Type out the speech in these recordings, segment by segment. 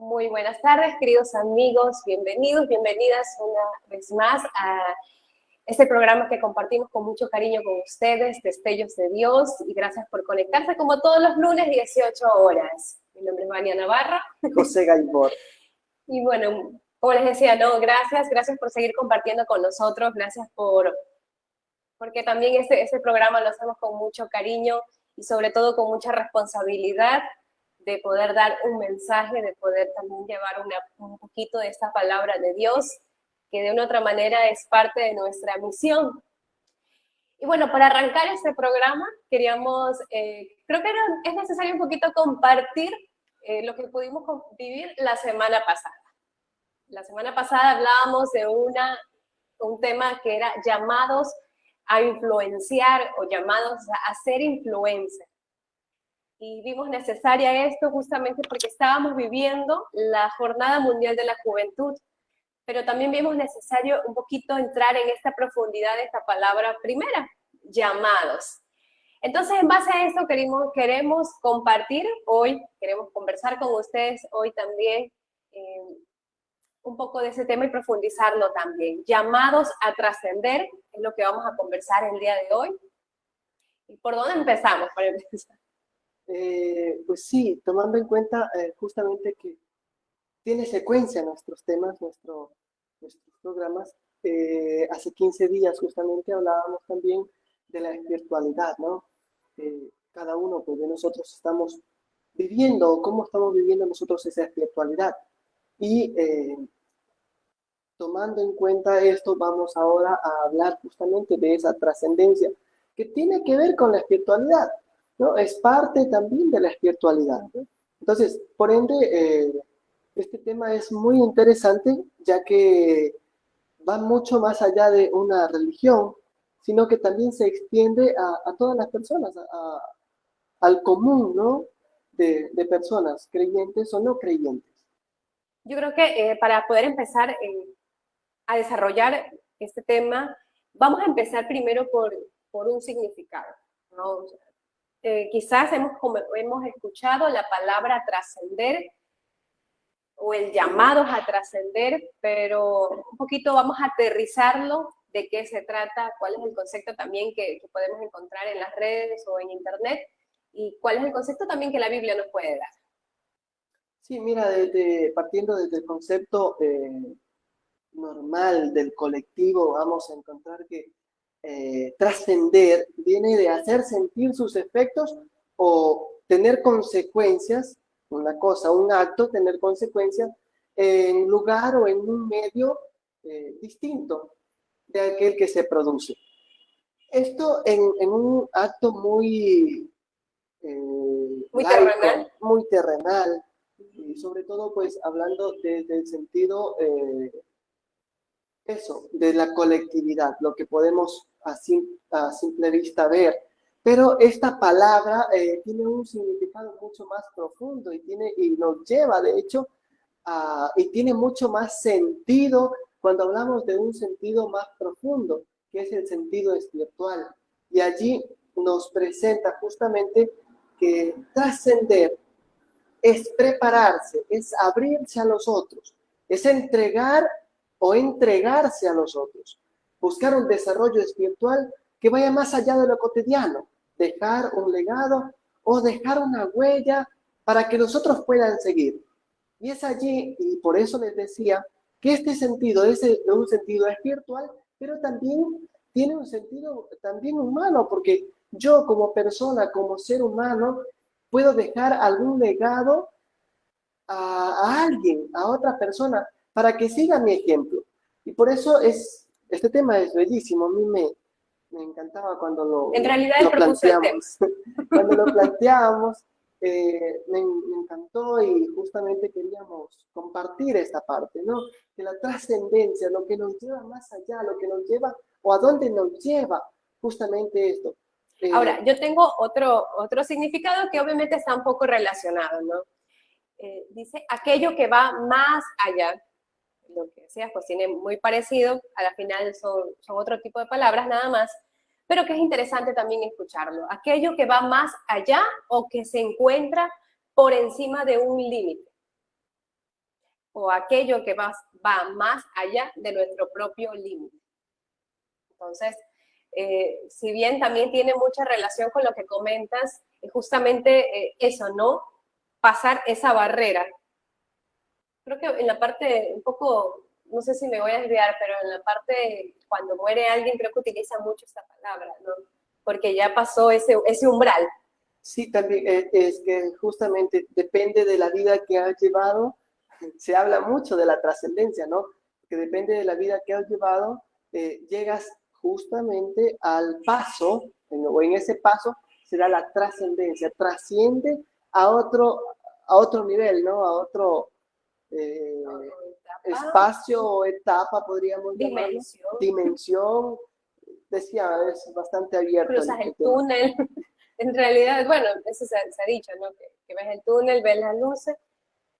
Muy buenas tardes, queridos amigos, bienvenidos, bienvenidas una vez más a este programa que compartimos con mucho cariño con ustedes, Destellos de Dios, y gracias por conectarse como todos los lunes, 18 horas. Mi nombre es Vania Navarra. José Gaibor. Y bueno, como les decía, no, gracias por seguir compartiendo con nosotros, gracias porque también este programa lo hacemos con mucho cariño y sobre todo con mucha responsabilidad de poder dar un mensaje, de poder también llevar un poquito de esta palabra de Dios, que de una u otra manera es parte de nuestra misión. Y bueno, para arrancar este programa, queríamos, creo que es necesario un poquito compartir lo que pudimos vivir la semana pasada. La semana pasada hablábamos de un tema que era llamados a influenciar o llamados a ser influencers. Y vimos necesaria esto justamente porque estábamos viviendo la Jornada Mundial de la Juventud, pero también vimos necesario un poquito entrar en esta profundidad de esta palabra primera, llamados. Entonces, en base a esto queremos compartir hoy, queremos conversar con ustedes hoy también un poco de ese tema y profundizarlo también. Llamados a trascender es lo que vamos a conversar el día de hoy. ¿Y por dónde empezamos para empezar? Pues sí, tomando en cuenta justamente que tiene secuencia nuestros temas, nuestros programas. Hace 15 días justamente hablábamos también de la espiritualidad, ¿no? Cada uno pues, de nosotros estamos viviendo, cómo estamos viviendo nosotros esa espiritualidad. Y tomando en cuenta esto, vamos ahora a hablar justamente de esa trascendencia que tiene que ver con la espiritualidad, ¿no? Es parte también de la espiritualidad, ¿no? Entonces, por ende, este tema es muy interesante, ya que va mucho más allá de una religión, sino que también se extiende a todas las personas, al común, ¿no? De personas, creyentes o no creyentes. Yo creo que para poder empezar a desarrollar este tema, vamos a empezar primero por un significado, ¿no? Quizás hemos escuchado la palabra trascender o el llamado a trascender, pero un poquito vamos a aterrizarlo de qué se trata, cuál es el concepto también que podemos encontrar en las redes o en internet y cuál es el concepto también que la Biblia nos puede dar. Sí, mira, partiendo desde el concepto normal del colectivo, vamos a encontrar que trascender viene de hacer sentir sus efectos o tener consecuencias, una cosa, un acto, tener consecuencias en un lugar o en un medio distinto de aquel que se produce. Esto en un acto muy Muy laico, terrenal. muy terrenal, y sobre todo pues hablando desde el sentido eso, de la colectividad, lo que podemos a simple vista ver. Pero esta palabra tiene un significado mucho más profundo y nos lleva, de hecho, y tiene mucho más sentido cuando hablamos de un sentido más profundo, que es el sentido espiritual. Y allí nos presenta justamente que trascender es prepararse, es abrirse a los otros, es entregar o entregarse a los otros, buscar un desarrollo espiritual que vaya más allá de lo cotidiano, dejar un legado o dejar una huella para que los otros puedan seguir. Y es allí, y por eso les decía, que este sentido es un sentido espiritual, pero también tiene un sentido también humano, porque yo como persona, como ser humano, puedo dejar algún legado a alguien, a otra persona, para que siga mi ejemplo. Y por eso este tema es bellísimo. A mí me encantaba cuando En realidad él lo propuso el tema. planteamos. Cuando lo planteamos, me encantó y justamente queríamos compartir esta parte, ¿no? De la trascendencia, lo que nos lleva más allá, lo que nos lleva o a dónde nos lleva justamente esto. Ahora, yo tengo otro significado que obviamente está un poco relacionado, ¿no? Dice aquello que va más allá. Lo que decías, pues tiene muy parecido, a la final son otro tipo de palabras nada más, pero que es interesante también escucharlo. Aquello que va más allá o que se encuentra por encima de un límite. o aquello que va más allá de nuestro propio límite. Entonces, si bien también tiene mucha relación con lo que comentas, es justamente eso, ¿no? Pasar esa barrera. Creo que en la parte un poco, no sé si me voy a desviar, pero en la parte cuando muere alguien creo que utiliza mucho esta palabra, ¿no? Porque ya pasó ese umbral. Sí, también es que justamente depende de la vida que has llevado. Se habla mucho de la trascendencia, ¿no? Que depende de la vida que has llevado, llegas justamente al paso, o en ese paso se da la trascendencia, trasciende a otro nivel, ¿no? A otro espacio o etapa, podríamos llamarlo, dimensión. Decía, es bastante abierto cruzas el túnel. En realidad, bueno, eso se ha dicho, ¿no? Que ves el túnel, ves las luces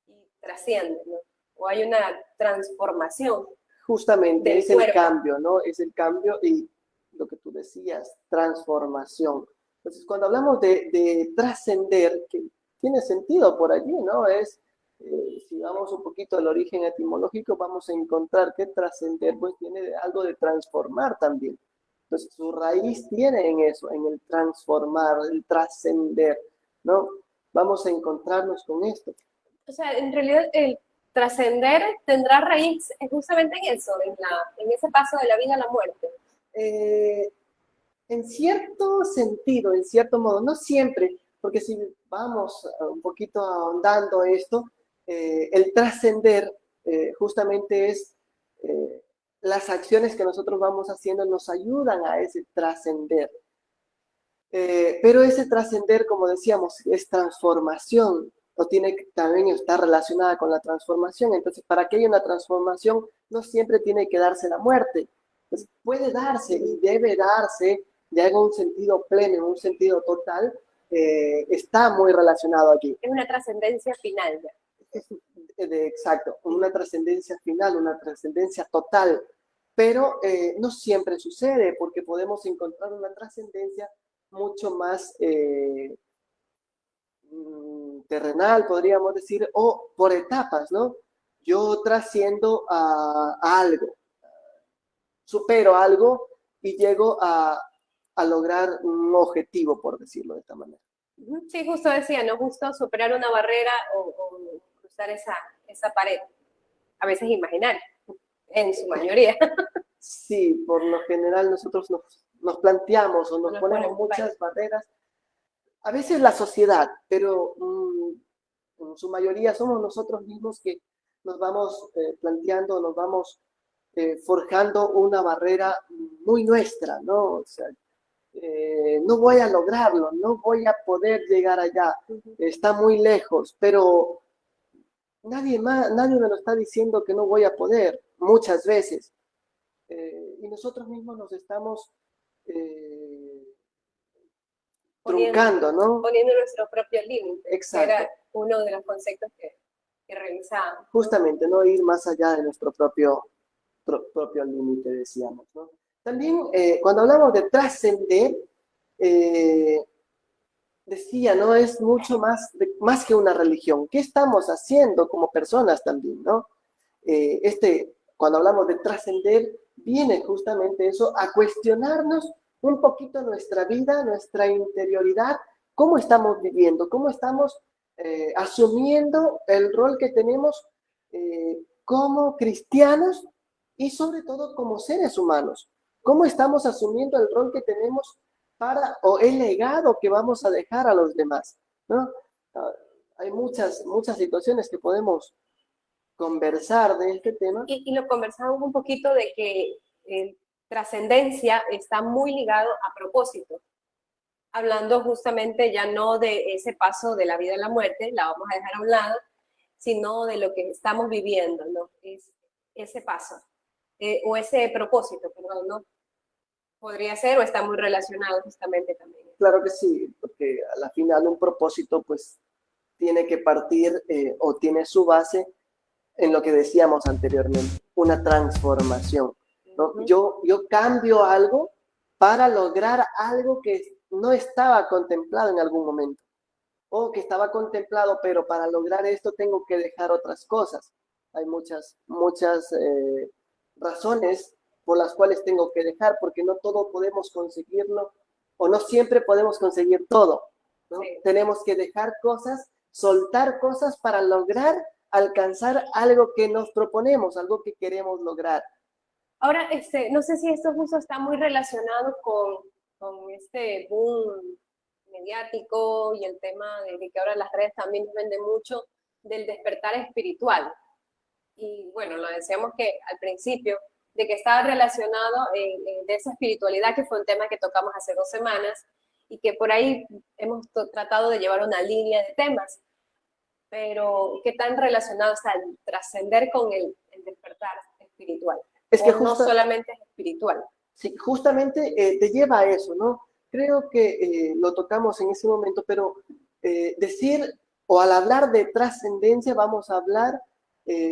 y trasciende, ¿no? O hay una transformación. Justamente, es el cambio, ¿no? Es el cambio y lo que tú decías, transformación. Entonces, cuando hablamos de trascender, que tiene sentido por allí, ¿no? Si vamos un poquito al origen etimológico, vamos a encontrar que trascender, pues, tiene algo de transformar también. Entonces, su raíz tiene en eso, en el transformar, el trascender, ¿no? Vamos a encontrarnos con esto. O sea, en realidad el trascender tendrá raíz justamente en eso, en ese paso de la vida a la muerte. En cierto sentido, en cierto modo, no siempre, porque si vamos un poquito ahondando esto, el trascender justamente es las acciones que nosotros vamos haciendo nos ayudan a ese trascender. Pero ese trascender, como decíamos, es transformación, o tiene que también estar relacionada con la transformación. Entonces, para que haya una transformación, no siempre tiene que darse la muerte. Entonces, puede darse y debe darse ya en un sentido pleno, en un sentido total, está muy relacionado aquí. Es una trascendencia final ya. Exacto, una trascendencia final, una trascendencia total. Pero no siempre sucede, porque podemos encontrar una trascendencia mucho más terrenal, podríamos decir, o por etapas, ¿no? Yo trasciendo a algo, supero algo y llego a lograr un objetivo, por decirlo de esta manera. Sí, justo decía, no justo superar una barrera o cruzar esa pared, a veces imaginaria, en su mayoría. Sí, por lo general nosotros nos planteamos o nos ponemos muchas barreras. A veces la sociedad, pero en su mayoría somos nosotros mismos que nos vamos planteando, nos vamos forjando una barrera muy nuestra, ¿no? O sea, no voy a lograrlo, no voy a poder llegar allá, está muy lejos, pero nadie me lo está diciendo que no voy a poder, muchas veces. Y nosotros mismos nos estamos truncando, ¿no? Poniendo nuestro propio límite. Exacto. Era uno de los conceptos que revisábamos. Justamente, no ir más allá de nuestro propio límite, decíamos, ¿no? También, cuando hablamos de trascender, decía, ¿no? Es mucho más que una religión. ¿Qué estamos haciendo como personas también, ¿no? Cuando hablamos de trascender, viene justamente eso, a cuestionarnos un poquito nuestra vida, nuestra interioridad, cómo estamos viviendo, cómo estamos asumiendo el rol que tenemos como cristianos y sobre todo como seres humanos. ¿Cómo estamos asumiendo el rol que tenemos o el legado que vamos a dejar a los demás, ¿no? Hay muchas situaciones que podemos conversar de este tema. Y lo conversamos un poquito de que trascendencia está muy ligado a propósito. Hablando justamente ya no de ese paso de la vida a la muerte, la vamos a dejar a un lado, sino de lo que estamos viviendo, ¿no? Es ese paso, o ese propósito, perdón, ¿no? Podría ser o está muy relacionado justamente también. Claro que sí, porque a la final un propósito pues tiene que partir o tiene su base en lo que decíamos anteriormente, una transformación, ¿no? Yo cambio algo para lograr algo que no estaba contemplado en algún momento, o que estaba contemplado, pero para lograr esto tengo que dejar otras cosas. hay muchas razones por las cuales tengo que dejar, porque no todo podemos conseguirlo, o no siempre podemos conseguir todo, ¿no? Sí. Tenemos que dejar cosas, soltar cosas para lograr alcanzar algo que nos proponemos, algo que queremos lograr. Ahora, no sé si esto justo está muy relacionado con este boom mediático y el tema de que ahora las redes también nos venden mucho del despertar espiritual. Y bueno, lo decíamos que al principio, de que estaba relacionado de esa espiritualidad, que fue un tema que tocamos hace 2 semanas, y que por ahí hemos tratado de llevar una línea de temas, pero ¿qué tan relacionado está el trascender con el despertar espiritual? Es que No solamente es espiritual. Sí, justamente te lleva a eso, ¿no? Creo que lo tocamos en ese momento, pero decir o al hablar de trascendencia vamos a hablar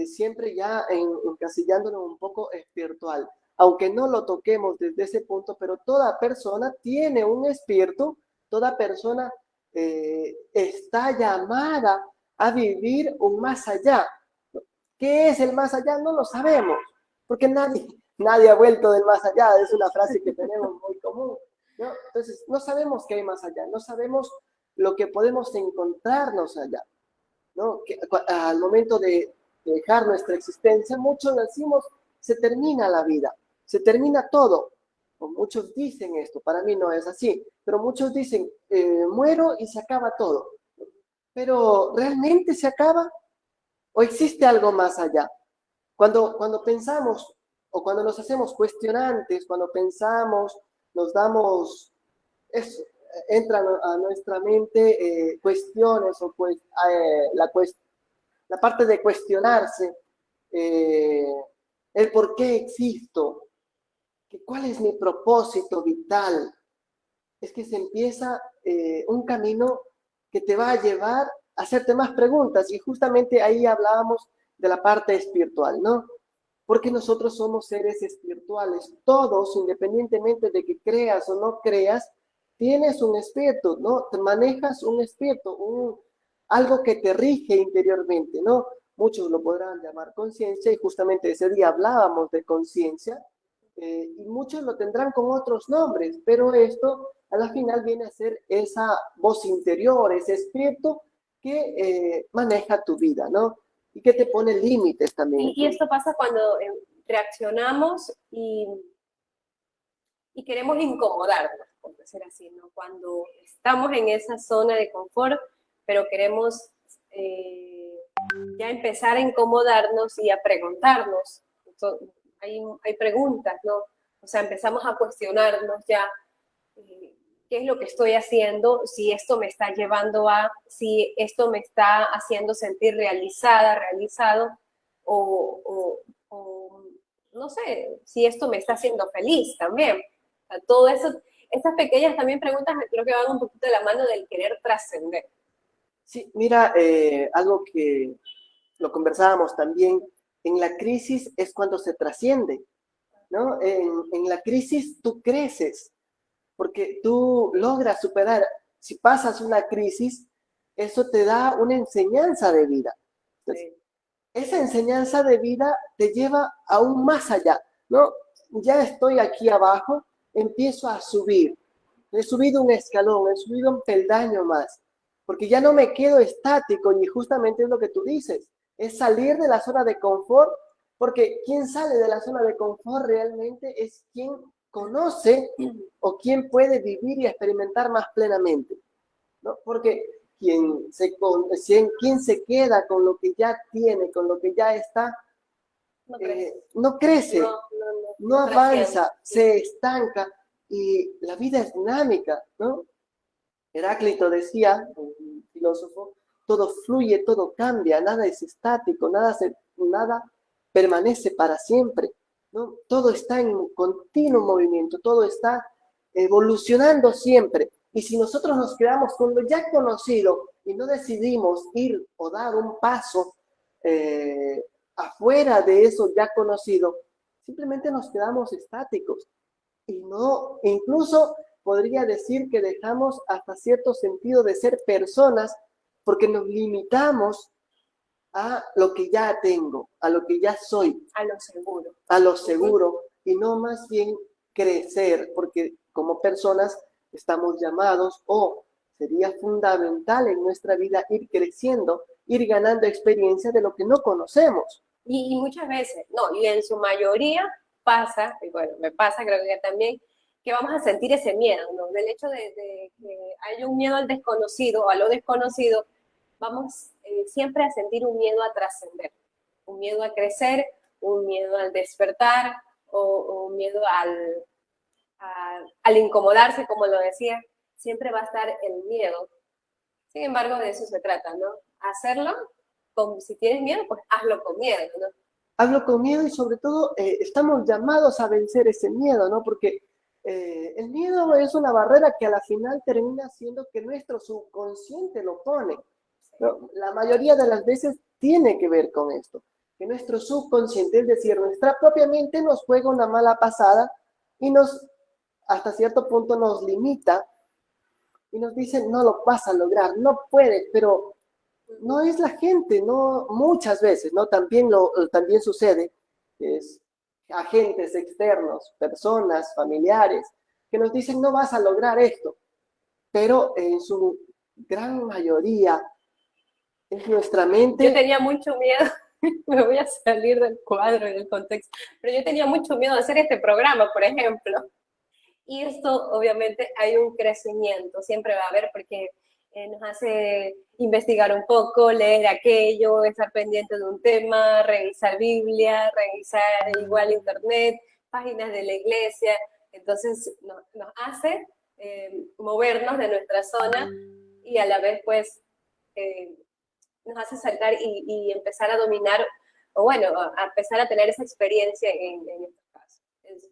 siempre ya encasillándolo un poco espiritual, aunque no lo toquemos desde ese punto, pero toda persona tiene un espíritu, toda persona está llamada a vivir un más allá. ¿Qué es el más allá? No lo sabemos, porque nadie ha vuelto del más allá, es una frase que tenemos muy común, ¿no? Entonces, no sabemos qué hay más allá, no sabemos lo que podemos encontrarnos allá, ¿no? Que, al momento de dejar nuestra existencia, muchos decimos, se termina la vida, se termina todo. O muchos dicen esto, para mí no es así, pero muchos dicen, muero y se acaba todo. Pero ¿realmente se acaba? ¿O existe algo más allá? Cuando pensamos o cuando nos hacemos cuestionantes, cuando pensamos, nos damos, eso, entran a nuestra mente cuestiones o pues, la parte de cuestionarse, eh, el por qué existo, cuál es mi propósito vital, es que se empieza un camino que te va a llevar a hacerte más preguntas y justamente ahí hablábamos de la parte espiritual, ¿no? Porque nosotros somos seres espirituales, todos, independientemente de que creas o no creas, tienes un espíritu, ¿no? Te manejas un espíritu, algo que te rige interiormente, ¿no? Muchos lo podrán llamar conciencia y justamente ese día hablábamos de conciencia y muchos lo tendrán con otros nombres, pero esto a la final viene a ser esa voz interior, ese espíritu que maneja tu vida, ¿no? Y que te pone límites también. Y esto pasa cuando reaccionamos y queremos incomodarnos, por decir así, ¿no? Cuando estamos en esa zona de confort, pero queremos ya empezar a incomodarnos y a preguntarnos. Entonces, hay preguntas, ¿no? O sea, empezamos a cuestionarnos ya qué es lo que estoy haciendo, si esto me está llevando si esto me está haciendo sentir realizada, realizado, o no sé, si esto me está haciendo feliz también. O sea, todo eso, estas pequeñas también preguntas creo que van un poquito de la mano del querer trascender. Sí, mira, algo que lo conversábamos también, en la crisis es cuando se trasciende, ¿no? En la crisis tú creces, porque tú logras superar. Si pasas una crisis, eso te da una enseñanza de vida. Entonces, esa enseñanza de vida te lleva aún más allá, ¿no? Ya estoy aquí abajo, empiezo a subir. He subido un escalón, he subido un peldaño más, porque ya no me quedo estático y justamente es lo que tú dices, es salir de la zona de confort, porque quien sale de la zona de confort realmente es quien conoce o quien puede vivir y experimentar más plenamente, ¿no? Porque quien se queda con lo que ya tiene, con lo que ya está, no crece, no avanza, se estanca y la vida es dinámica, ¿no? Heráclito decía, un filósofo, todo fluye, todo cambia, nada es estático, nada permanece para siempre, ¿no? Todo está en continuo movimiento, todo está evolucionando siempre. Y si nosotros nos quedamos con lo ya conocido y no decidimos ir o dar un paso afuera de eso ya conocido, simplemente nos quedamos estáticos. Y no, incluso podría decir que dejamos hasta cierto sentido de ser personas porque nos limitamos a lo que ya tengo, a lo que ya soy, A lo seguro. a lo seguro, y no más bien crecer, porque como personas estamos llamados, o sería fundamental en nuestra vida ir creciendo, ir ganando experiencia de lo que no conocemos. Y muchas veces, no, y en su mayoría pasa, y bueno, me pasa creo que también, que vamos a sentir ese miedo, ¿no? Del hecho de que hay un miedo al desconocido o a lo desconocido, vamos siempre a sentir un miedo a trascender, un miedo a crecer, un miedo al despertar o un miedo al incomodarse, como lo decía, siempre va a estar el miedo. Sin embargo, de eso se trata, ¿no? Hacerlo, si tienes miedo, pues hazlo con miedo, ¿no? Hablo con miedo y sobre todo estamos llamados a vencer ese miedo, ¿no? Porque el miedo es una barrera que a la final termina siendo que nuestro subconsciente lo pone. ¿No? La mayoría de las veces tiene que ver con esto, que nuestro subconsciente, es decir, nuestra propia mente nos juega una mala pasada y nos, hasta cierto punto nos limita y nos dice, no lo vas a lograr, no puedes, pero no es la gente, no, muchas veces, ¿no? También sucede, es agentes externos, personas, familiares, que nos dicen, no vas a lograr esto, pero en su gran mayoría es nuestra mente. Yo tenía mucho miedo, me voy a salir del cuadro y del contexto, pero yo tenía mucho miedo de hacer este programa, por ejemplo. Y esto, obviamente, hay un crecimiento, siempre va a haber, porque nos hace investigar un poco, leer aquello, estar pendiente de un tema, revisar Biblia, revisar igual Internet, páginas de la iglesia. Entonces, nos hace movernos de nuestra zona y a la vez, pues, nos hace saltar y empezar a dominar, o bueno, a empezar a tener esa experiencia en estos casos.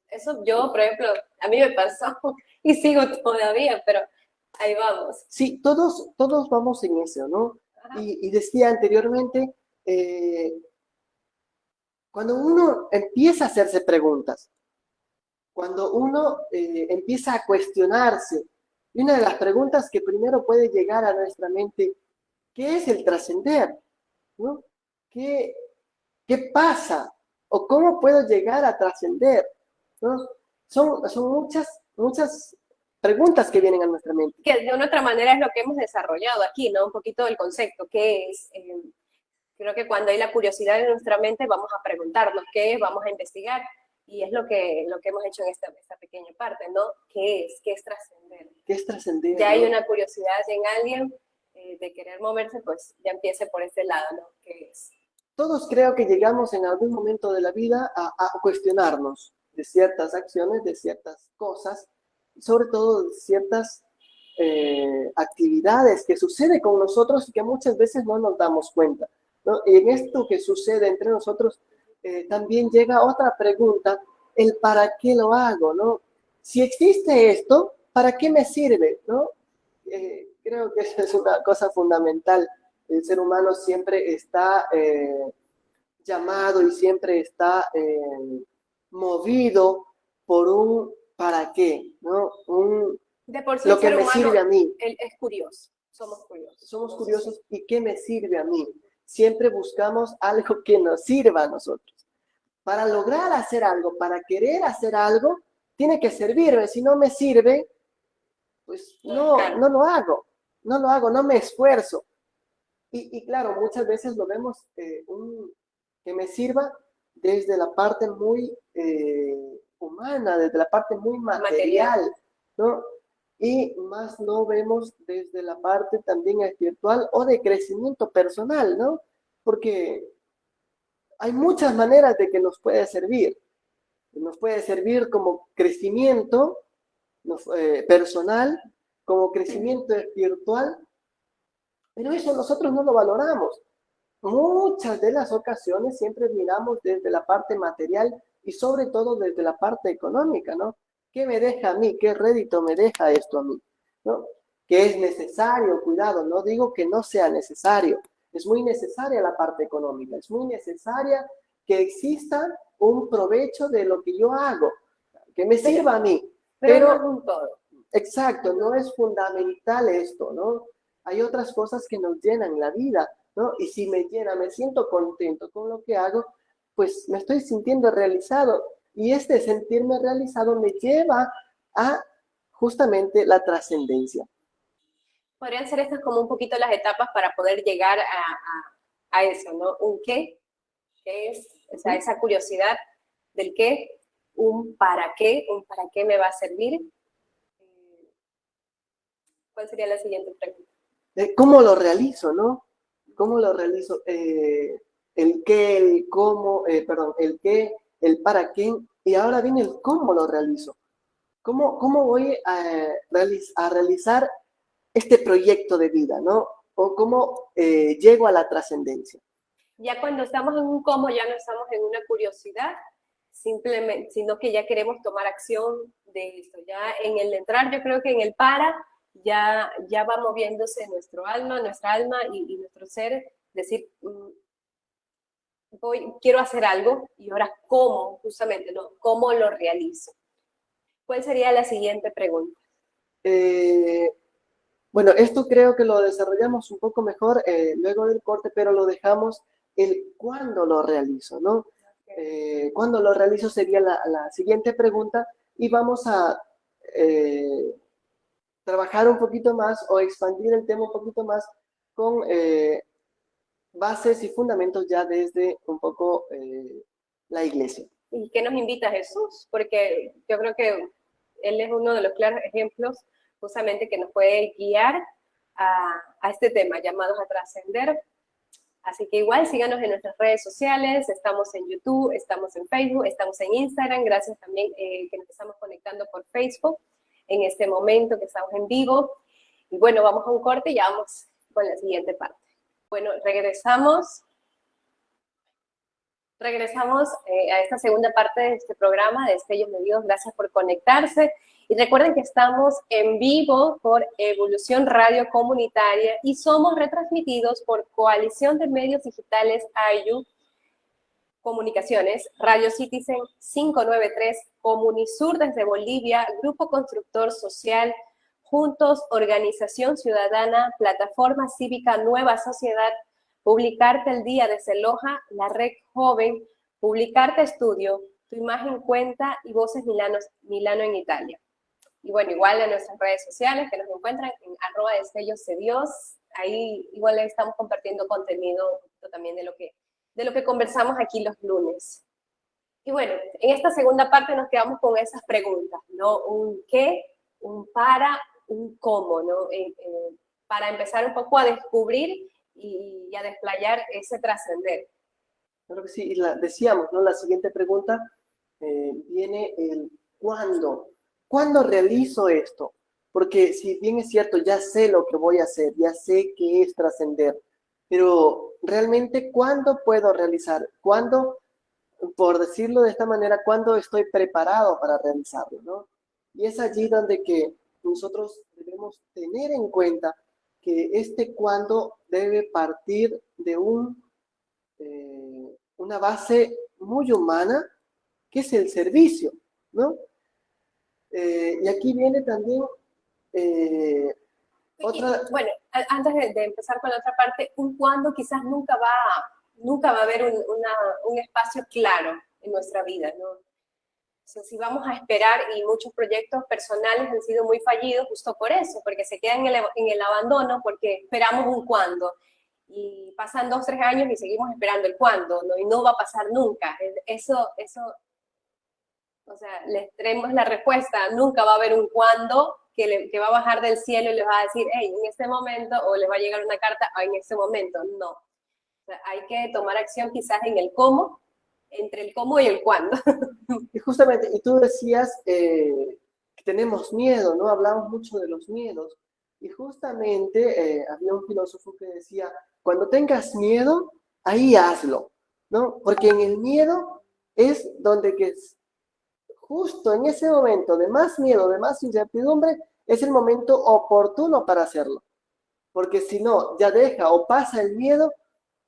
Eso yo, por ejemplo, a mí me pasó y sigo todavía, pero ahí vamos. Sí, todos vamos en eso, ¿no? Y decía anteriormente, cuando uno empieza a hacerse preguntas, cuando uno empieza a cuestionarse, y una de las preguntas que primero puede llegar a nuestra mente, ¿qué es el trascender? ¿No? ¿Qué pasa? ¿O cómo puedo llegar a trascender? ¿No? Son muchas preguntas que vienen a nuestra mente. Que de una otra manera es lo que hemos desarrollado aquí, ¿no? Un poquito del concepto, ¿qué es? Creo que cuando hay la curiosidad en nuestra mente vamos a preguntarnos qué es, vamos a investigar, y es lo que hemos hecho en esta pequeña parte, ¿no? ¿Qué es? ¿Qué es trascender? ¿Qué es trascender? Ya hay una curiosidad en alguien de querer moverse, pues ya empiece por ese lado, ¿no? ¿Qué es? Todos creo que llegamos en algún momento de la vida a cuestionarnos de ciertas acciones, de ciertas cosas, sobre todo de ciertas actividades que suceden con nosotros y que muchas veces no nos damos cuenta, ¿no? Y en esto que sucede entre nosotros también llega otra pregunta, el para qué lo hago, ¿no? Si existe esto, ¿para qué me sirve, ¿no? Creo que esa es una cosa fundamental. El ser humano siempre está llamado y siempre está movido por un para qué, ¿no? De por sí lo que me humano, sirve a mí. Él es curioso, somos curiosos. Somos curiosos y qué me sirve a mí. Siempre buscamos algo que nos sirva a nosotros. Para lograr hacer algo, para querer hacer algo, tiene que servirme. Si no me sirve, pues no lo hago, no me esfuerzo. Y claro, muchas veces lo vemos que me sirva desde la parte muy humana, desde la parte muy material, ¿no? Y más no vemos desde la parte también espiritual o de crecimiento personal, ¿no? Porque hay muchas maneras de que nos puede servir. Nos puede servir como crecimiento personal, como crecimiento espiritual, pero eso nosotros no lo valoramos. Muchas de las ocasiones siempre miramos desde la parte material y sobre todo desde la parte económica, ¿no? ¿Qué me deja a mí? ¿Qué rédito me deja esto a mí? ¿No? Que es necesario, cuidado, no digo que no sea necesario, es muy necesaria la parte económica, es muy necesaria que exista un provecho de lo que yo hago, que me sirva a mí. Pero no es un todo. Exacto, no es fundamental esto, ¿no? Hay otras cosas que nos llenan la vida, ¿no? Y si me llena, me siento contento con lo que hago, pues me estoy sintiendo realizado. Y este sentirme realizado me lleva a justamente la trascendencia. Podrían ser estas como un poquito las etapas para poder llegar a eso, ¿no? Un qué es, o sea, esa curiosidad del qué, un para qué me va a servir. ¿Cuál sería la siguiente pregunta? ¿Cómo lo realizo, no? ¿Cómo lo realizo? El qué, el cómo, perdón, el qué, el para qué, y ahora viene el cómo lo realizo. ¿Cómo voy a realizar este proyecto de vida, ¿no? O cómo llego a la trascendencia. Ya cuando estamos en un cómo, ya no estamos en una curiosidad, simplemente, sino que ya queremos tomar acción de esto. Ya en el entrar, yo creo que en el para, ya va moviéndose nuestra alma y nuestro ser, decir, quiero hacer algo y ahora cómo, justamente, ¿no? ¿Cómo lo realizo? ¿Cuál sería la siguiente pregunta? Bueno, esto creo que lo desarrollamos un poco mejor luego del corte, pero lo dejamos el cuándo lo realizo, ¿no? Cuándo lo realizo sería la siguiente pregunta y vamos a trabajar un poquito más o expandir el tema un poquito más con bases y fundamentos ya desde un poco la iglesia. ¿Y qué nos invita Jesús? Porque yo creo que Él es uno de los claros ejemplos justamente que nos puede guiar a este tema, llamados a trascender. Así que igual síganos en nuestras redes sociales, estamos en YouTube, estamos en Facebook, estamos en Instagram, gracias también que nos estamos conectando por Facebook en este momento que estamos en vivo. Y bueno, vamos a un corte y ya vamos con la siguiente parte. Bueno, regresamos a esta segunda parte de este programa de Destellos de Dios. Gracias por conectarse. Y recuerden que estamos en vivo por Evolución Radio Comunitaria y somos retransmitidos por Coalición de Medios Digitales AYU Comunicaciones, Radio Citizen 593, Comunisur desde Bolivia, Grupo Constructor Social, Juntos, Organización Ciudadana, Plataforma Cívica Nueva Sociedad, Publicarte el Día desde Loja, La Red Joven, Publicarte Estudio, Tu Imagen Cuenta y Voces Milano en Italia. Y bueno, igual en nuestras redes sociales que nos encuentran en @destellosdedios, ahí igual le estamos compartiendo contenido también de lo que conversamos aquí los lunes. Y bueno, en esta segunda parte nos quedamos con esas preguntas, ¿no? Un qué, un para, un cómo, ¿no? Para empezar un poco a descubrir y a desplayar ese trascender. Claro que sí, y decíamos, ¿no? La siguiente pregunta viene el ¿cuándo? ¿Cuándo realizo esto? Porque si bien es cierto, ya sé lo que voy a hacer, ya sé qué es trascender, pero realmente ¿cuándo puedo realizar? ¿Cuándo, por decirlo de esta manera, cuándo estoy preparado para realizarlo, ¿no? Y es allí donde que nosotros debemos tener en cuenta que este cuándo debe partir de una base muy humana, que es el servicio, ¿no? Y aquí viene también otra... Bueno, antes de empezar con la otra parte, un cuándo quizás nunca va a haber un espacio claro en nuestra vida, ¿no? O sea, si vamos a esperar, y muchos proyectos personales han sido muy fallidos justo por eso, porque se quedan en el abandono porque esperamos un cuándo. Y pasan 2, 3 años y seguimos esperando el cuándo, ¿no? Y no va a pasar nunca. Eso, o sea, les traemos la respuesta, nunca va a haber un cuándo que va a bajar del cielo y les va a decir, hey, en este momento, o les va a llegar una carta, en este momento, no. O sea, hay que tomar acción quizás en el cómo, entre el cómo y el cuándo. Y justamente, y tú decías que tenemos miedo, ¿no? Hablamos mucho de los miedos. Y justamente había un filósofo que decía, cuando tengas miedo, ahí hazlo, ¿no? Porque en el miedo es donde que justo en ese momento de más miedo, de más incertidumbre, es el momento oportuno para hacerlo. Porque si no, ya deja o pasa el miedo,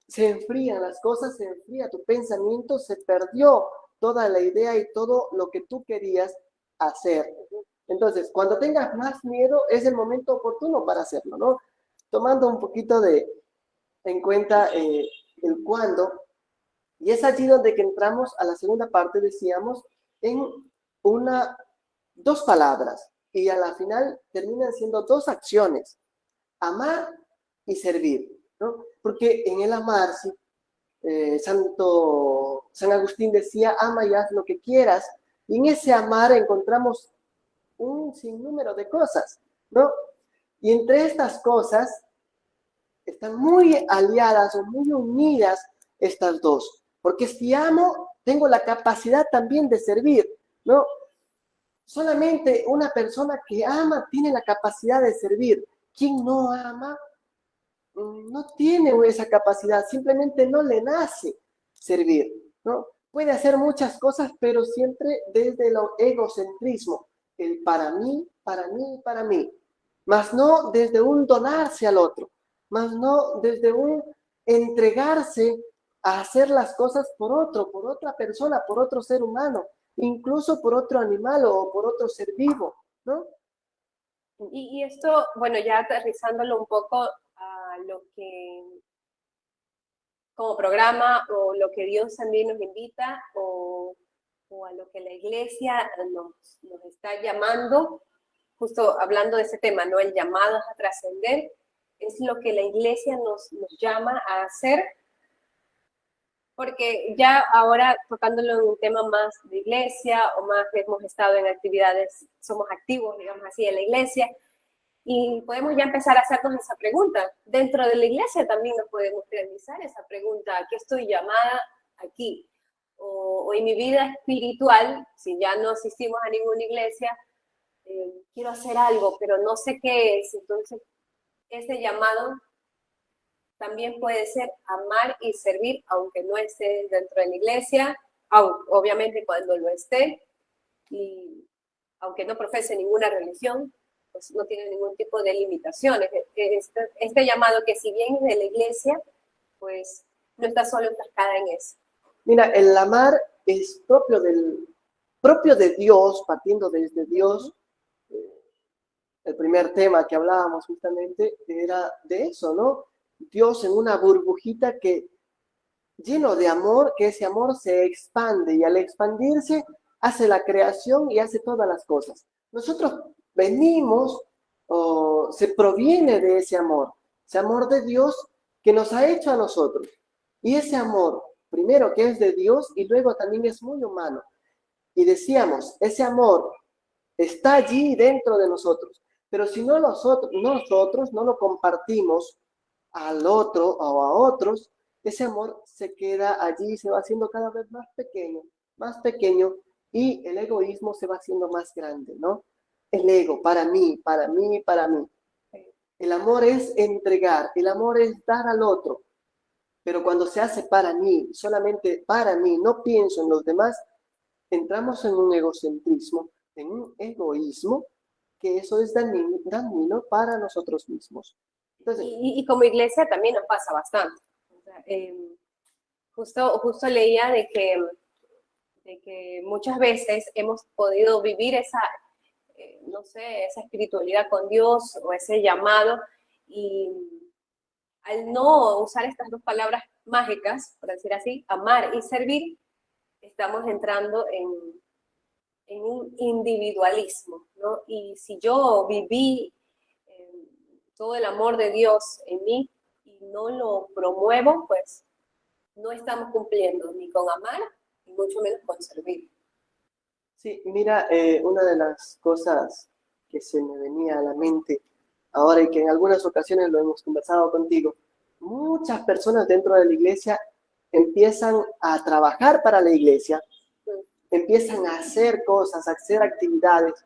se enfrían las cosas, se enfría tu pensamiento, se perdió toda la idea y todo lo que tú querías hacer. Entonces, cuando tengas más miedo, es el momento oportuno para hacerlo, ¿no? Tomando un poquito de en cuenta el cuándo, y es allí donde que entramos a la segunda parte, decíamos, en dos palabras, y a la final terminan siendo dos acciones, amar y servir, ¿no? Porque en el amar, sí, San Agustín decía, ama y haz lo que quieras, y en ese amar encontramos un sinnúmero de cosas, ¿no? Y entre estas cosas están muy aliadas o muy unidas estas dos, porque si amo, tengo la capacidad también de servir, ¿no? Solamente una persona que ama tiene la capacidad de servir. Quien no ama no tiene esa capacidad, simplemente no le nace servir, ¿no? Puede hacer muchas cosas, pero siempre desde el egocentrismo, el para mí, para mí, para mí, más no desde un donarse al otro, más no desde un entregarse a hacer las cosas por otro, por otra persona, por otro ser humano, incluso por otro animal o por otro ser vivo, ¿no? Y esto, bueno, ya aterrizándolo un poco a lo que como programa o lo que Dios también nos invita o a lo que la iglesia nos está llamando, justo hablando de ese tema, ¿no? El llamado a trascender, es lo que la iglesia nos llama a hacer, porque ya ahora tocándolo en un tema más de iglesia o más hemos estado en actividades, somos activos, digamos así, en la iglesia, y podemos ya empezar a hacernos esa pregunta. Dentro de la iglesia también nos podemos realizar esa pregunta, ¿a qué estoy llamada aquí? O en mi vida espiritual, si ya no asistimos a ninguna iglesia, quiero hacer algo, pero no sé qué es. Entonces, ese llamado también puede ser amar y servir, aunque no esté dentro de la iglesia, obviamente cuando lo esté, y aunque no profese ninguna religión, pues no tiene ningún tipo de limitaciones. Este llamado que si bien es de la iglesia, pues no está solo enfrascada en eso. Mira, el amar es propio de Dios, partiendo desde Dios. El primer tema que hablábamos justamente era de eso, ¿no? Dios en una burbujita que lleno de amor, que ese amor se expande y al expandirse hace la creación y hace todas las cosas. Nosotros venimos o se proviene de ese amor de Dios que nos ha hecho a nosotros. Y ese amor, primero que es de Dios y luego también es muy humano. Y decíamos, ese amor está allí dentro de nosotros, pero si no nosotros no lo compartimos al otro o a otros, ese amor se queda allí y se va haciendo cada vez más pequeño, y el egoísmo se va haciendo más grande, ¿no? El ego, para mí, para mí, para mí. El amor es entregar, el amor es dar al otro, pero cuando se hace para mí, solamente para mí, no pienso en los demás, entramos en un egocentrismo, en un egoísmo, que eso es dañino para nosotros mismos. Entonces, Y como iglesia también nos pasa bastante. O sea, justo leía de que muchas veces hemos podido vivir esa, no sé, esa espiritualidad con Dios o ese llamado, y al no usar estas dos palabras mágicas, por decir así, amar y servir, estamos entrando en un individualismo, ¿no? Y si yo viví todo el amor de Dios en mí y no lo promuevo, pues no estamos cumpliendo ni con amar, ni mucho menos con servir. sí, mira, una de las cosas que se me venía a la mente ahora y que en algunas ocasiones lo hemos conversado contigo, muchas personas dentro de la iglesia empiezan a trabajar para la iglesia, empiezan a hacer cosas, a hacer actividades,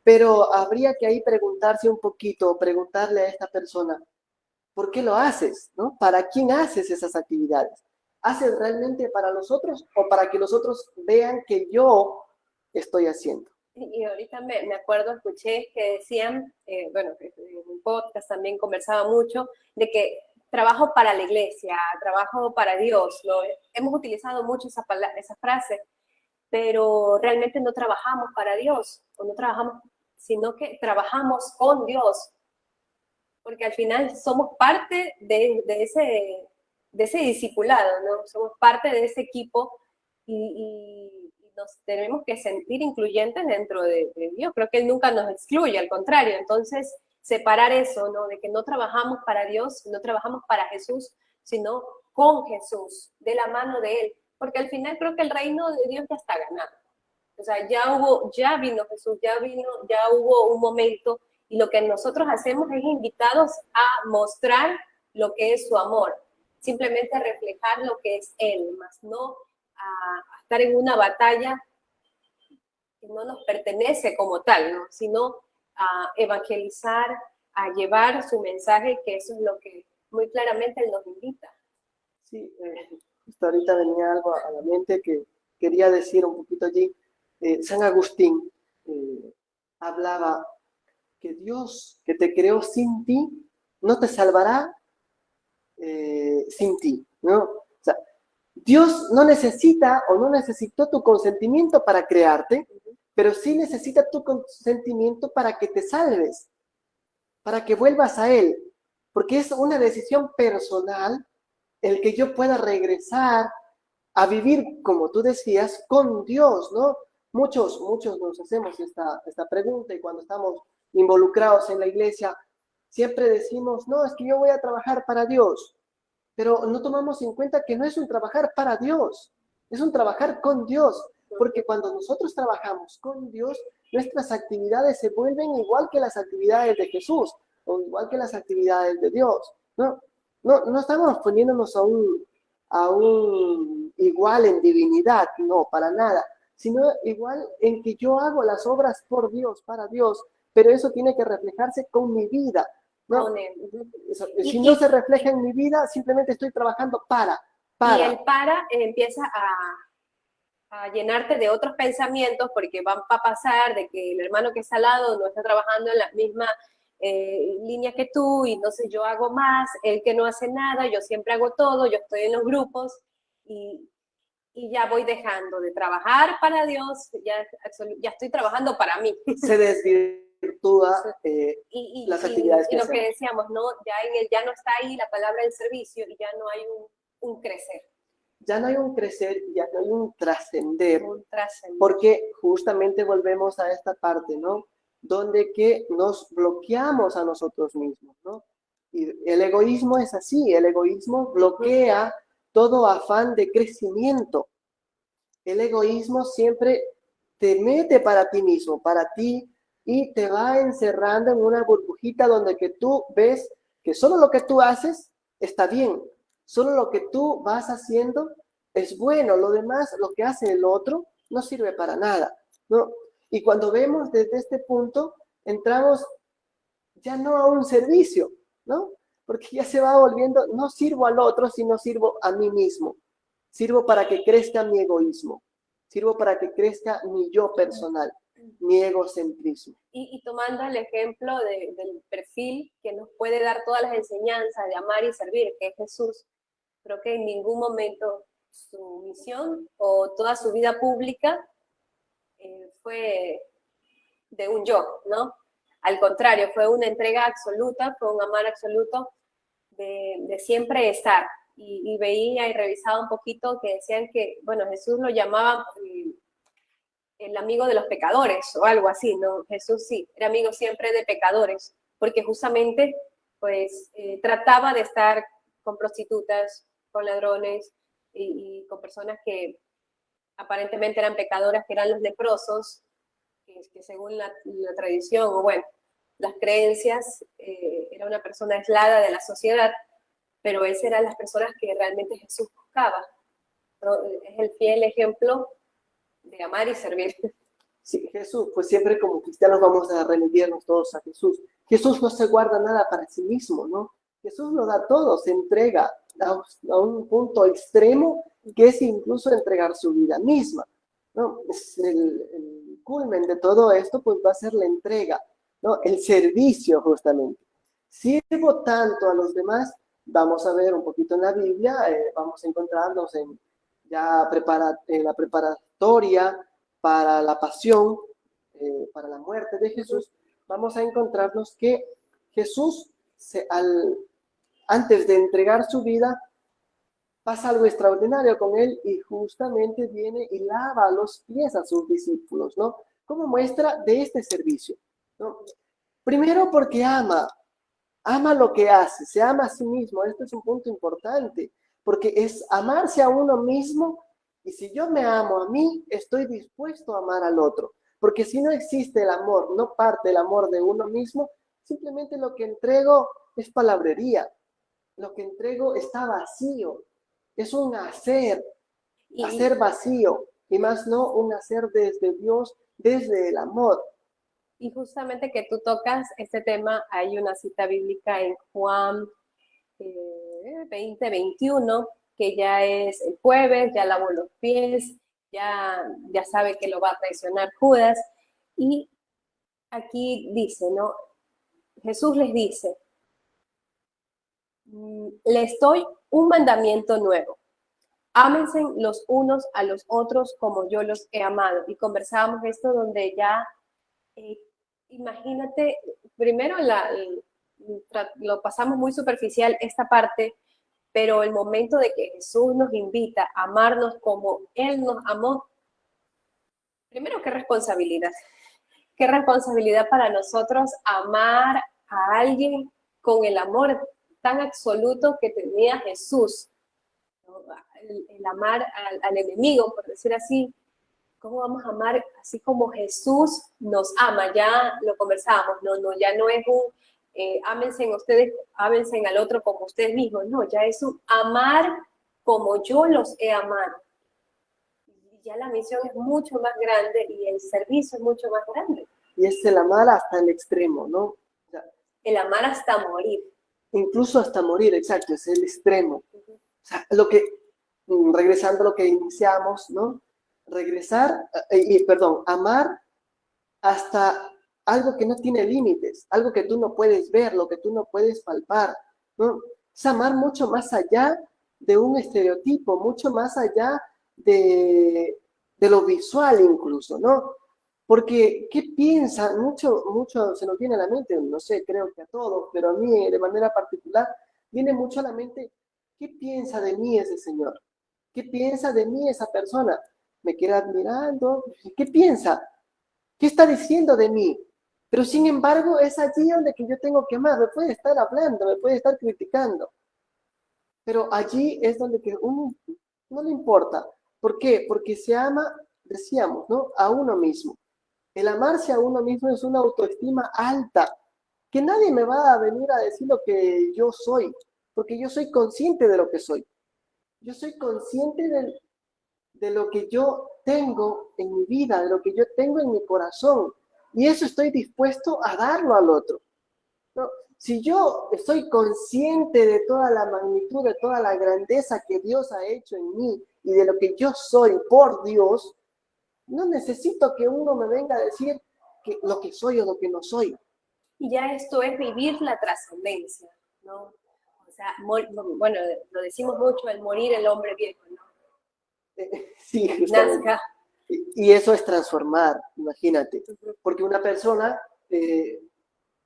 pero habría que ahí preguntarse un poquito, preguntarle a esta persona, ¿por qué lo haces? ¿No? ¿Para quién haces esas actividades? ¿Haces realmente para los otros o para que los otros vean que yo estoy haciendo? Y ahorita me acuerdo, escuché que decían, bueno, en un podcast también conversaba mucho, de que trabajo para la iglesia, trabajo para Dios, ¿no? Hemos utilizado mucho esa frase, pero realmente no trabajamos para Dios, o no trabajamos, sino que trabajamos con Dios. porque al final somos parte de ese discipulado, ¿no? Somos parte de ese equipo y nos tenemos que sentir incluyentes dentro de Dios. Creo que Él nunca nos excluye, al contrario. Entonces, separar eso, ¿no? De que no trabajamos para Dios, no trabajamos para Jesús, sino con Jesús, de la mano de Él. Porque al final creo que el reino de Dios ya está ganado. O sea, ya vino Jesús, ya hubo un momento, y lo que nosotros hacemos es invitarlos a mostrar lo que es su amor, simplemente reflejar lo que es Él, más no a estar en una batalla que no nos pertenece como tal, ¿no? Sino a evangelizar, a llevar su mensaje, que eso es lo que muy claramente Él nos invita. Sí, justo ahorita venía algo a la mente que quería decir un poquito allí. San Agustín hablaba que Dios que te creó sin ti no te salvará sin ti, ¿no? O sea, Dios no necesita o no necesitó tu consentimiento para crearte, pero sí necesita tu consentimiento para que te salves, para que vuelvas a Él, porque es una decisión personal el que yo pueda regresar a vivir, como tú decías, con Dios, ¿no? Muchos nos hacemos esta pregunta y cuando estamos involucrados en la iglesia, siempre decimos, no, es que yo voy a trabajar para Dios, pero no tomamos en cuenta que no es un trabajar para Dios, es un trabajar con Dios, porque cuando nosotros trabajamos con Dios, nuestras actividades se vuelven igual que las actividades de Jesús, o igual que las actividades de Dios, ¿no? No estamos poniéndonos a un igual en divinidad, no, para nada, sino igual en que yo hago las obras por Dios, para Dios, pero eso tiene que reflejarse con mi vida, ¿no? Si no se refleja en mi vida, simplemente estoy trabajando para. Y el empieza a llenarte de otros pensamientos, porque va a pasar de que el hermano que está al lado no está trabajando en la misma línea que tú, y entonces yo hago más, él que no hace nada, yo siempre hago todo, yo estoy en los grupos, y ya voy dejando de trabajar para Dios, ya estoy trabajando para mí. Se desvirtúa las actividades que y lo hacemos. Que decíamos, ¿no? Ya no está ahí la palabra del servicio y ya no hay un crecer. Ya no hay un crecer, ya no hay un trascender, porque justamente volvemos a esta parte, ¿no? Donde que nos bloqueamos a nosotros mismos, ¿no? Y el egoísmo es así, el egoísmo bloquea todo afán de crecimiento. El egoísmo siempre te mete para ti mismo, para ti, y te va encerrando en una burbujita donde que tú ves que solo lo que tú haces está bien, solo lo que tú vas haciendo es bueno, lo demás, lo que hace el otro, no sirve para nada, ¿no? Y cuando vemos desde este punto, entramos ya no a un servicio, ¿no? Porque ya se va volviendo, no sirvo al otro, sino sirvo a mí mismo. Sirvo para que crezca mi egoísmo. Sirvo para que crezca mi yo personal, mi egocentrismo. Y tomando el ejemplo del perfil que nos puede dar todas las enseñanzas de amar y servir, que es Jesús, creo que en ningún momento su misión o toda su vida pública fue de un yo, ¿no? Al contrario, fue una entrega absoluta, fue un amar absoluto de siempre estar. Y veía y revisaba un poquito que decían que, bueno, Jesús lo llamaba el amigo de los pecadores o algo así, ¿no? Jesús sí, era amigo siempre de pecadores, porque justamente, pues, trataba de estar con prostitutas, con ladrones y con personas que aparentemente eran pecadoras, que eran los leprosos, que según la tradición, o bueno, las creencias, era una persona aislada de la sociedad, pero esas eran las personas que realmente Jesús buscaba, ¿no? Es el fiel ejemplo de amar y servir. Sí, Jesús, pues siempre como cristianos vamos a remitirnos todos a Jesús. Jesús no se guarda nada para sí mismo, ¿no? Jesús lo da todo, se entrega a un punto extremo que es incluso entregar su vida misma, ¿no? Es el culmen de todo esto, pues va a ser la entrega, ¿no? El servicio, justamente. Sirvo tanto a los demás, vamos a ver un poquito en la Biblia, vamos a encontrarnos en la preparatoria para la pasión, para la muerte de Jesús, vamos a encontrarnos que Jesús antes de entregar su vida, pasa algo extraordinario con él y justamente viene y lava los pies a sus discípulos, ¿no? Como muestra de este servicio, ¿no? Primero porque ama lo que hace, se ama a sí mismo. Este es un punto importante, porque es amarse a uno mismo, y si yo me amo a mí, estoy dispuesto a amar al otro, porque si no existe el amor, no parte el amor de uno mismo, simplemente lo que entrego es palabrería, lo que entrego está vacío, es un hacer Y, vacío, y más no un hacer desde Dios, desde el amor. y justamente que tú tocas este tema, hay una cita bíblica en Juan 20:21, que ya es el jueves, ya lavó los pies, ya sabe que lo va a traicionar Judas. Y aquí dice, ¿no? Jesús les dice, les doy un mandamiento nuevo. Ámense los unos a los otros como yo los he amado. Y conversábamos esto donde ya, eh, imagínate, primero lo pasamos muy superficial esta parte, pero el momento de que Jesús nos invita a amarnos como Él nos amó, primero qué responsabilidad para nosotros amar a alguien con el amor tan absoluto que tenía Jesús, ¿no? El amar al enemigo, por decir así. ¿Cómo vamos a amar así como Jesús nos ama? Ya lo conversábamos, ya no es un ámense en ustedes, ámense al otro como ustedes mismos, no, ya es un amar como yo los he amado. Y ya la misión es mucho más grande y el servicio es mucho más grande. Y es el amar hasta el extremo, ¿no? O sea, el amar hasta morir. Incluso hasta morir, exacto, es el extremo. O sea, regresando a lo que iniciamos, ¿no? Amar hasta algo que no tiene límites, algo que tú no puedes ver, lo que tú no puedes palpar, ¿no? Es amar mucho más allá de un estereotipo, mucho más allá de lo visual incluso, ¿no? Porque, ¿qué piensa? Mucho se nos viene a la mente, no sé, creo que a todos, pero a mí de manera particular, viene mucho a la mente, ¿qué piensa de mí ese señor? ¿Qué piensa de mí esa persona? ¿Me queda admirando? ¿Qué piensa? ¿Qué está diciendo de mí? Pero sin embargo, es allí donde que yo tengo que amar. Me puede estar hablando, me puede estar criticando. Pero allí es donde que uno no le importa. ¿Por qué? Porque se ama, decíamos, ¿no? A uno mismo. El amarse a uno mismo es una autoestima alta, que nadie me va a venir a decir lo que yo soy, porque yo soy consciente de lo que soy. Yo soy consciente de lo que yo tengo en mi vida, de lo que yo tengo en mi corazón. Y eso estoy dispuesto a darlo al otro, ¿no? Si yo estoy consciente de toda la magnitud, de toda la grandeza que Dios ha hecho en mí y de lo que yo soy por Dios, no necesito que uno me venga a decir lo que soy o lo que no soy. Y ya esto es vivir la trascendencia, ¿no? O sea, bueno, lo decimos mucho, el morir el hombre viejo, ¿no? Sí, justamente. Nazca. Y eso es transformar, imagínate. Porque una persona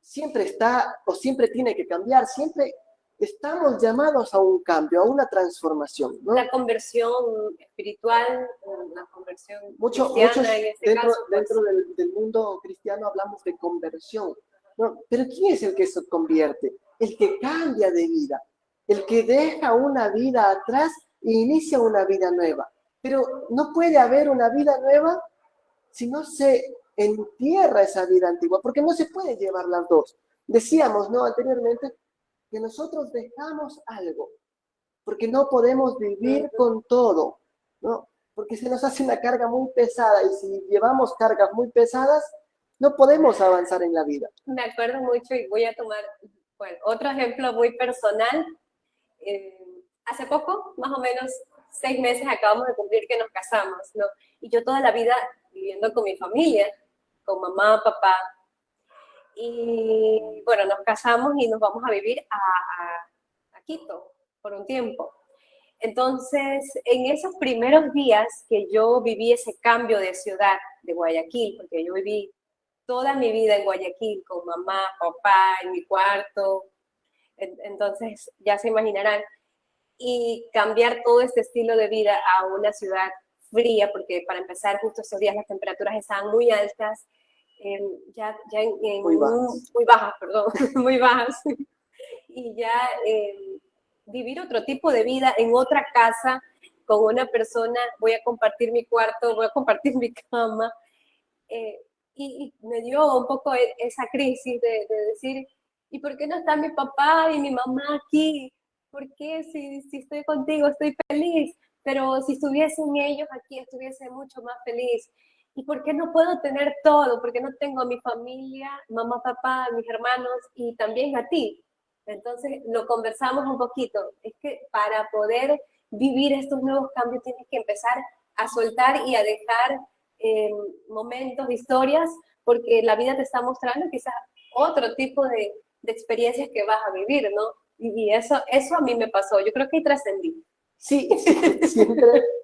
siempre está o siempre tiene que cambiar, siempre estamos llamados a un cambio, a una transformación, ¿no? La conversión espiritual, la conversión Muchos cristiana en este dentro, caso. Pues, dentro del mundo cristiano hablamos de conversión, ¿no? Pero ¿quién es el que se convierte? El que cambia de vida, el que deja una vida atrás e inicia una vida nueva. Pero no puede haber una vida nueva si no se entierra esa vida antigua, porque no se puede llevar las dos. Decíamos, ¿no? Anteriormente, que nosotros dejamos algo, porque no podemos vivir con todo, ¿no? Porque se nos hace una carga muy pesada y si llevamos cargas muy pesadas, no podemos avanzar en la vida. me acuerdo mucho y voy a tomar, bueno, otro ejemplo muy personal. Hace poco, más o menos 6 meses, acabamos de cumplir que nos casamos, ¿no? Y yo toda la vida viviendo con mi familia, con mamá, papá. Y bueno, nos casamos y nos vamos a vivir a Quito por un tiempo. Entonces, en esos primeros días que yo viví ese cambio de ciudad, de Guayaquil, porque yo viví toda mi vida en Guayaquil con mamá, papá, en mi cuarto, Entonces, ya se imaginarán. Y cambiar todo este estilo de vida a una ciudad fría, porque para empezar, justo estos días las temperaturas estaban muy altas, Muy bajas. muy bajas, perdón, muy bajas, y ya vivir otro tipo de vida en otra casa con una persona, voy a compartir mi cuarto, voy a compartir mi cama, eh, y me dio un poco esa crisis de decir, ¿y por qué no está mi papá y mi mamá aquí? ¿Por qué si estoy contigo estoy feliz? Pero si estuviesen ellos aquí estuviese mucho más feliz. ¿Y por qué no puedo tener todo? Porque no tengo a mi familia, mamá, papá, mis hermanos y también a ti. Entonces lo conversamos un poquito. Es que para poder vivir estos nuevos cambios tienes que empezar a soltar y a dejar momentos, historias, porque la vida te está mostrando quizás otro tipo de experiencias que vas a vivir, ¿no? Y eso a mí me pasó, yo creo que trascendí. Sí, sí,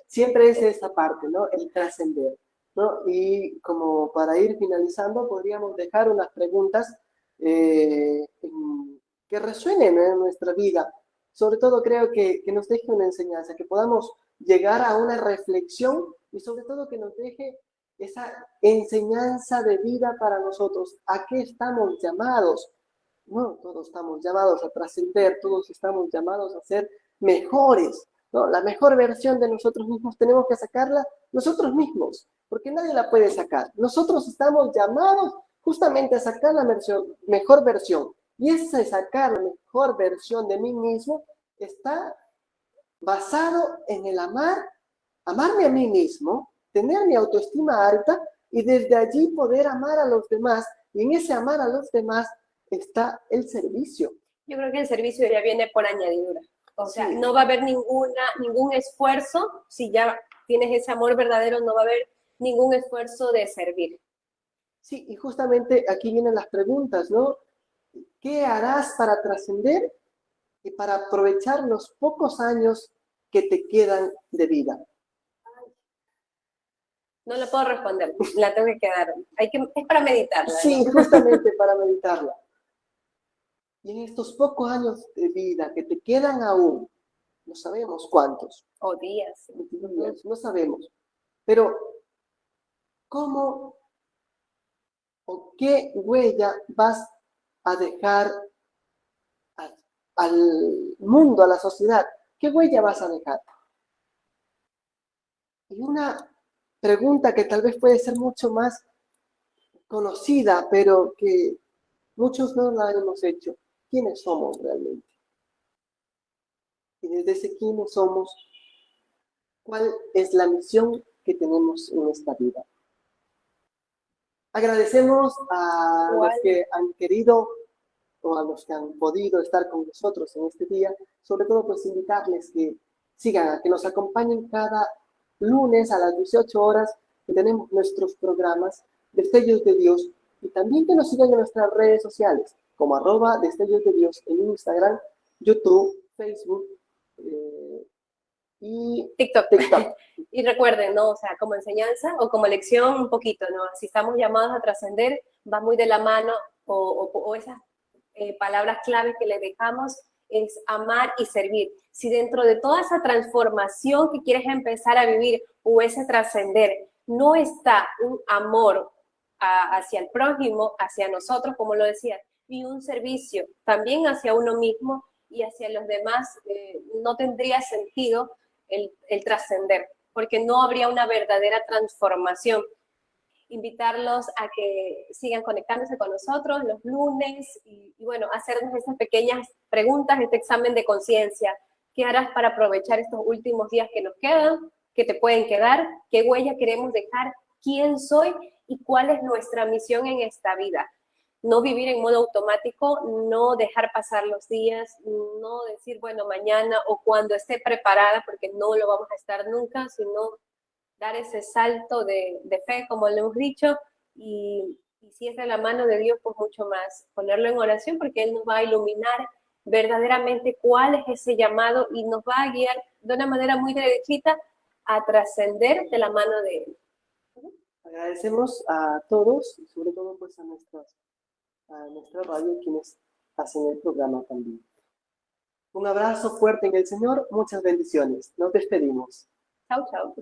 siempre es esa parte, ¿no? El trascender, ¿no? Y como para ir finalizando, podríamos dejar unas preguntas que resuenen en nuestra vida. Sobre todo creo que nos deje una enseñanza, que podamos llegar a una reflexión y sobre todo que nos deje esa enseñanza de vida para nosotros. ¿A qué estamos llamados? No, todos estamos llamados a trascender, todos estamos llamados a ser mejores, ¿no? La mejor versión de nosotros mismos tenemos que sacarla nosotros mismos, porque nadie la puede sacar. Nosotros estamos llamados justamente a sacar la mejor versión. Y ese sacar la mejor versión de mí mismo está basado en el amarme a mí mismo, tener mi autoestima alta y desde allí poder amar a los demás. Y en ese amar a los demás está el servicio. Yo creo que el servicio ya viene por añadidura. O sea, Sí. no va a haber ningún esfuerzo, si ya tienes ese amor verdadero, no va a haber ningún esfuerzo de servir. Sí, y justamente aquí vienen las preguntas, ¿no? ¿Qué harás para trascender y para aprovechar los pocos años que te quedan de vida? No le puedo responder, la tengo que quedar. Es para meditarla, Sí, ¿no? justamente para meditarla. Y en estos pocos años de vida que te quedan aún, no sabemos cuántos, O días. días, no sabemos, pero ¿cómo o qué huella vas a dejar al mundo, a la sociedad? ¿Qué huella vas a dejar? Y una pregunta que tal vez puede ser mucho más conocida, pero que muchos no la hemos hecho. ¿Quiénes somos realmente? Y desde ese quiénes somos, ¿cuál es la misión que tenemos en esta vida? Agradecemos a los Igual, que han querido o a los que han podido estar con nosotros en este día, sobre todo pues invitarles que sigan, que nos acompañen cada lunes a las 18 horas, que tenemos nuestros programas Destellos de Dios, y también que nos sigan en nuestras redes sociales, como @Destellos de Dios en Instagram, YouTube, Facebook y TikTok. TikTok. Y recuerden, ¿no? O sea, como enseñanza o como lección un poquito, ¿no? Si estamos llamados a trascender, va muy de la mano o esas palabras claves que le dejamos es amar y servir. Si dentro de toda esa transformación que quieres empezar a vivir o ese trascender, no está un amor hacia el prójimo, hacia nosotros, como lo decía, y un servicio también hacia uno mismo y hacia los demás, no tendría sentido el trascender, porque no habría una verdadera transformación. Invitarlos a que sigan conectándose con nosotros los lunes y bueno, hacernos estas pequeñas preguntas, este examen de conciencia. ¿Qué harás para aprovechar estos últimos días que nos quedan, que te pueden quedar? ¿Qué huella queremos dejar? ¿Quién soy? ¿Y cuál es nuestra misión en esta vida? No vivir en modo automático, no dejar pasar los días, no decir, bueno, mañana o cuando esté preparada, porque no lo vamos a estar nunca, sino dar ese salto de fe, como le hemos dicho, y si es de la mano de Dios, pues mucho más, ponerlo en oración, porque Él nos va a iluminar verdaderamente cuál es ese llamado y nos va a guiar de una manera muy derechita a trascender de la mano de Él. Agradecemos a todos y sobre todo pues a nuestra radio quienes hacen el programa también. Un abrazo fuerte en el Señor, muchas bendiciones. Nos despedimos. Chau, chau.